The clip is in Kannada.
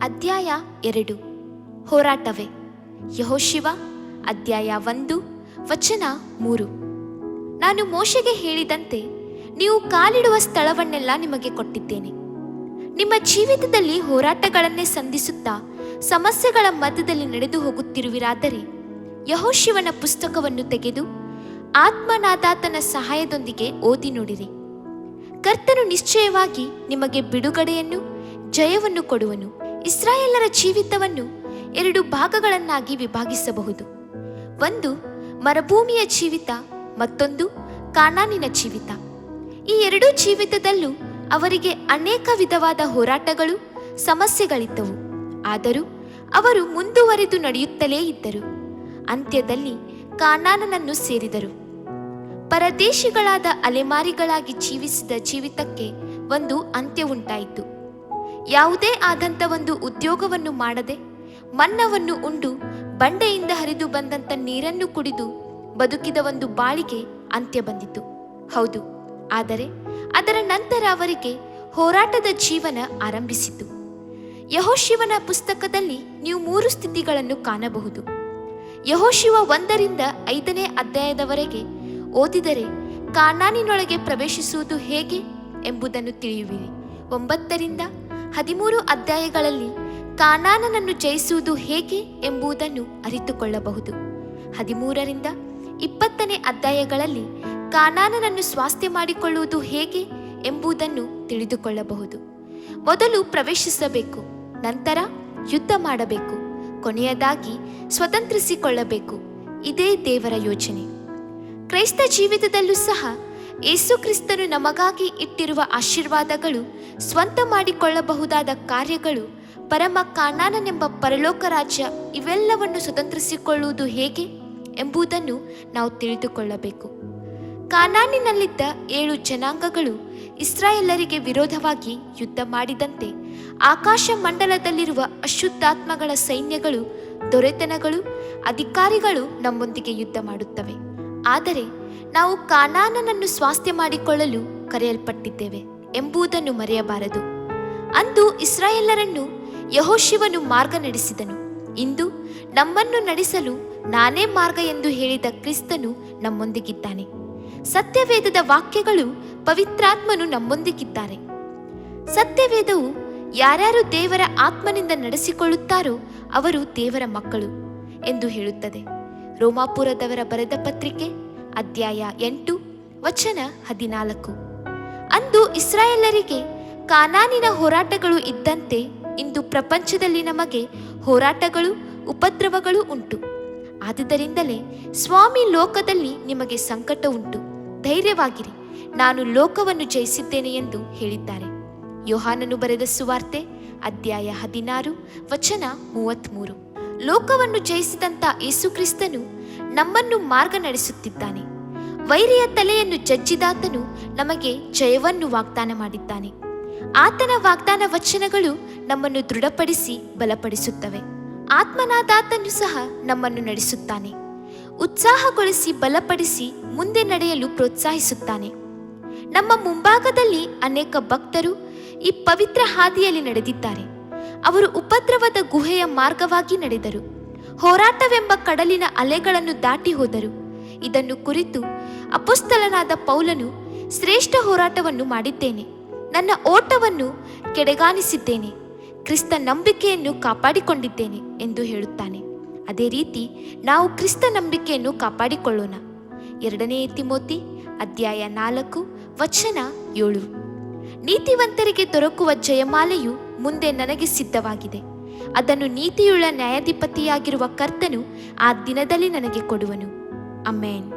ಅಧ್ಯಾಯ 2 ಹೋರಾಟವೇ. ಯೆಹೋಶುವ ಅಧ್ಯಾಯ 1 ವಚನ 3. ನಾನು ಮೋಶೆಗೆ ಹೇಳಿದಂತೆ ನೀವು ಕಾಲಿಡುವ ಸ್ಥಳವನ್ನೆಲ್ಲ ನಿಮಗೆ ಕೊಟ್ಟಿದ್ದೇನೆ. ನಿಮ್ಮ ಜೀವಿತದಲ್ಲಿ ಹೋರಾಟಗಳನ್ನೇ ಸಂಧಿಸುತ್ತಾ ಸಮಸ್ಯೆಗಳ ಮಧ್ಯದಲ್ಲಿ ನಡೆದು ಹೋಗುತ್ತಿರುವಿರಾದರೆ ಯೆಹೋಶುವನ ಪುಸ್ತಕವನ್ನು ತೆಗೆದು ಆತ್ಮನಾದಾತನ ಸಹಾಯದೊಂದಿಗೆ ಓದಿ ನೋಡಿರಿ. ಕರ್ತನು ನಿಶ್ಚಯವಾಗಿ ನಿಮಗೆ ಬಿಡುಗಡೆಯನ್ನು ಜಯವನ್ನು ಕೊಡುವನು. ಇಸ್ರಾಯೇಲರ ಜೀವಿತವನ್ನು 2 ಭಾಗಗಳನ್ನಾಗಿ ವಿಭಾಗಿಸಬಹುದು. ಒಂದು ಮರುಭೂಮಿಯ ಜೀವಿತ, ಮತ್ತೊಂದು ಕಾನಾನಿನ ಜೀವಿತ. ಈ 2 ಜೀವಿತದಲ್ಲೂ ಅವರಿಗೆ ಅನೇಕ ವಿಧವಾದ ಹೋರಾಟಗಳು, ಸಮಸ್ಯೆಗಳಿದ್ದವು. ಆದರೂ ಅವರು ಮುಂದುವರೆದು ನಡೆಯುತ್ತಲೇ ಇದ್ದರು. ಅಂತ್ಯದಲ್ಲಿ ಕಾನಾನನನ್ನು ಸೇರಿದರು. ಪರದೇಶಿಗಳಾದ ಅಲೆಮಾರಿಗಳಾಗಿ ಜೀವಿಸಿದ ಜೀವಿತಕ್ಕೆ ಒಂದು ಅಂತ್ಯ ಉಂಟಾಯಿತು. ಯಾವುದೇ ಆದಂಥ ಒಂದು ಉದ್ಯೋಗವನ್ನು ಮಾಡದೆ, ಮನ್ನವನ್ನು ಉಂಡು, ಬಂಡೆಯಿಂದ ಹರಿದು ಬಂದಂಥ ನೀರನ್ನು ಕುಡಿದು ಬದುಕಿದ ಒಂದು ಬಾಳಿಗೆ ಅಂತ್ಯ ಬಂದಿತು. ಹೌದು, ಆದರೆ ಅದರ ನಂತರ ಅವರಿಗೆ ಹೋರಾಟದ ಜೀವನ ಆರಂಭಿಸಿತು. ಯೆಹೋಶುವನ ಪುಸ್ತಕದಲ್ಲಿ ನೀವು 3 ಸ್ಥಿತಿಗಳನ್ನು ಕಾಣಬಹುದು. ಯೆಹೋಶುವ 1ರಿಂದ 5ನೇ ಅಧ್ಯಾಯದವರೆಗೆ ಓದಿದರೆ ಕಾನಾನಿನೊಳಗೆ ಪ್ರವೇಶಿಸುವುದು ಹೇಗೆ ಎಂಬುದನ್ನು ತಿಳಿಯುವಿರಿ. 9ರಿಂದ 13 ಅಧ್ಯಾಯಗಳಲ್ಲಿ ಕಾನಾನನನ್ನು ಜಯಿಸುವುದು ಹೇಗೆ ಎಂಬುದನ್ನು ಅರಿತುಕೊಳ್ಳಬಹುದು. 13ರಿಂದ 20ನೇ ಅಧ್ಯಾಯಗಳಲ್ಲಿ ಕಾನಾನನನ್ನು ಸ್ವಾಸ್ಥ್ಯ ಮಾಡಿಕೊಳ್ಳುವುದು ಹೇಗೆ ಎಂಬುದನ್ನು ತಿಳಿದುಕೊಳ್ಳಬಹುದು. ಮೊದಲು ಪ್ರವೇಶಿಸಬೇಕು, ನಂತರ ಯುದ್ಧ ಮಾಡಬೇಕು, ಕೊನೆಯದಾಗಿ ಸ್ವತಂತ್ರಿಸಿಕೊಳ್ಳಬೇಕು. ಇದೇ ದೇವರ ಯೋಜನೆ. ಕ್ರೈಸ್ತ ಜೀವಿತದಲ್ಲೂ ಸಹ ಯೇಸು ಕ್ರಿಸ್ತನು ನಮಗಾಗಿ ಇಟ್ಟಿರುವ ಆಶೀರ್ವಾದಗಳು, ಸ್ವಂತ ಮಾಡಿಕೊಳ್ಳಬಹುದಾದ ಕಾರ್ಯಗಳು, ಪರಮ ಕಾನಾನನೆಂಬ ಪರಲೋಕ ರಾಜ್ಯ, ಇವೆಲ್ಲವನ್ನು ಸ್ವತಂತ್ರಿಸಿಕೊಳ್ಳುವುದು ಹೇಗೆ ಎಂಬುದನ್ನು ನಾವು ತಿಳಿದುಕೊಳ್ಳಬೇಕು. ಕಾನಾನಿನಲ್ಲಿದ್ದ 7 ಜನಾಂಗಗಳು ಇಸ್ರಾಯೇಲರಿಗೆ ವಿರೋಧವಾಗಿ ಯುದ್ಧ ಮಾಡಿದಂತೆ ಆಕಾಶ ಮಂಡಲದಲ್ಲಿರುವ ಅಶುದ್ಧಾತ್ಮಗಳ ಸೈನ್ಯಗಳು, ದೊರೆತನಗಳು, ಅಧಿಕಾರಿಗಳು ನಮ್ಮೊಂದಿಗೆ ಯುದ್ಧ ಮಾಡುತ್ತವೆ. ಆದರೆ ನಾವು ಕಾನಾನನನ್ನು ಸ್ವಾಸ್ಥ್ಯ ಮಾಡಿಕೊಳ್ಳಲು ಕರೆಯಲ್ಪಟ್ಟಿದ್ದೇವೆ ಎಂಬುದನ್ನು ಮರೆಯಬಾರದು. ಅಂದು ಇಸ್ರಾಯೇಲರನ್ನು ಯೆಹೋಶುವನು ಮಾರ್ಗ ನಡೆಸಿದನು. ಇಂದು ನಮ್ಮನ್ನು ನಡೆಸಲು ನಾನೇ ಮಾರ್ಗ ಎಂದು ಹೇಳಿದ ಕ್ರಿಸ್ತನು ನಮ್ಮೊಂದಿಗಿದ್ದಾನೆ. ಸತ್ಯವೇದದ ವಾಕ್ಯಗಳು, ಪವಿತ್ರಾತ್ಮನು ನಮ್ಮೊಂದಿಗಿದ್ದಾರೆ. ಸತ್ಯವೇದವು ಯಾರ್ಯಾರು ದೇವರ ಆತ್ಮನಿಂದ ನಡೆಸಿಕೊಳ್ಳುತ್ತಾರೋ ಅವರು ದೇವರ ಮಕ್ಕಳು ಎಂದು ಹೇಳುತ್ತದೆ. ರೋಮಾಪುರದವರ ಬರೆದ ಪತ್ರಿಕೆ ಅಧ್ಯಾಯ 8 ವಚನ 14. ಅಂದು ಇಸ್ರಾಯೇಲರಿಗೆ ಕಾನಾನಿನ ಹೋರಾಟಗಳು ಇದ್ದಂತೆ ಇಂದು ಪ್ರಪಂಚದಲ್ಲಿ ನಮಗೆ ಹೋರಾಟಗಳು, ಉಪದ್ರವಗಳು ಉಂಟು. ಆದುದರಿಂದಲೇ ಸ್ವಾಮಿ, ಲೋಕದಲ್ಲಿ ನಿಮಗೆ ಸಂಕಟ ಉಂಟು, ಧೈರ್ಯವಾಗಿರಿ, ನಾನು ಲೋಕವನ್ನು ಜಯಿಸಿದ್ದೇನೆ ಎಂದು ಹೇಳಿದ್ದಾರೆ. ಯೋಹಾನನು ಬರೆದ ಸುವಾರ್ತೆ ಅಧ್ಯಾಯ 16 ವಚನ 33. ಲೋಕವನ್ನು ಜಯಿಸಿದಂಥ ಯೇಸು ಕ್ರಿಸ್ತನು ನಮ್ಮನ್ನು ಮಾರ್ಗ ನಡೆಸುತ್ತಿದ್ದಾನೆ. ವೈರಿಯ ತಲೆಯನ್ನು ಜಜ್ಜಿದಾತನು ನಮಗೆ ಜಯವನ್ನು ವಾಗ್ದಾನ ಮಾಡಿದ್ದಾನೆ. ಆತನ ವಾಗ್ದಾನ ವಚನಗಳು ನಮ್ಮನ್ನು ದೃಢಪಡಿಸಿ ಬಲಪಡಿಸುತ್ತವೆ. ಆತ್ಮನಾದಾತನು ಸಹ ನಮ್ಮನ್ನು ನಡೆಸುತ್ತಾನೆ, ಉತ್ಸಾಹಗೊಳಿಸಿ ಬಲಪಡಿಸಿ ಮುಂದೆ ನಡೆಯಲು ಪ್ರೋತ್ಸಾಹಿಸುತ್ತಾನೆ. ನಮ್ಮ ಮುಂಭಾಗದಲ್ಲಿ ಅನೇಕ ಭಕ್ತರು ಈ ಪವಿತ್ರ ಹಾದಿಯಲ್ಲಿ ನಡೆದಿದ್ದಾರೆ. ಅವರು ಉಪದ್ರವದ ಗುಹೆಯ ಮಾರ್ಗವಾಗಿ ನಡೆದರು, ಹೋರಾಟವೆಂಬ ಕಡಲಿನ ಅಲೆಗಳನ್ನು ದಾಟಿ ಹೋದರು. ಇದನ್ನು ಕುರಿತು ಅಪೊಸ್ತಲನಾದ ಪೌಲನು, ಶ್ರೇಷ್ಠ ಹೋರಾಟವನ್ನು ಮಾಡಿದ್ದೇನೆ, ನನ್ನ ಓಟವನ್ನು ಕೆಡಗಾಣಿಸಿದ್ದೇನೆ, ಕ್ರಿಸ್ತ ನಂಬಿಕೆಯನ್ನು ಕಾಪಾಡಿಕೊಂಡಿದ್ದೇನೆ ಎಂದು ಹೇಳುತ್ತಾನೆ. ಅದೇ ರೀತಿ ನಾವು ಕ್ರಿಸ್ತ ನಂಬಿಕೆಯನ್ನು ಕಾಪಾಡಿಕೊಳ್ಳೋಣ. 2ನೇ ತಿಮೋತಿ ಅಧ್ಯಾಯ 4 ವಚನ 7. ನೀತಿವಂತರಿಗೆ ದೊರಕುವ ಜಯಮಾಲೆಯು ಮುಂದೆ ನನಗೆ ಸಿದ್ಧವಾಗಿದೆ. ಅದನ್ನು ನೀತಿಯುಳ್ಳ ನ್ಯಾಯಾಧಿಪತಿಯಾಗಿರುವ ಕರ್ತನು ಆ ದಿನದಲ್ಲಿ ನನಗೆ ಕೊಡುವನು. ಆಮೆನ್.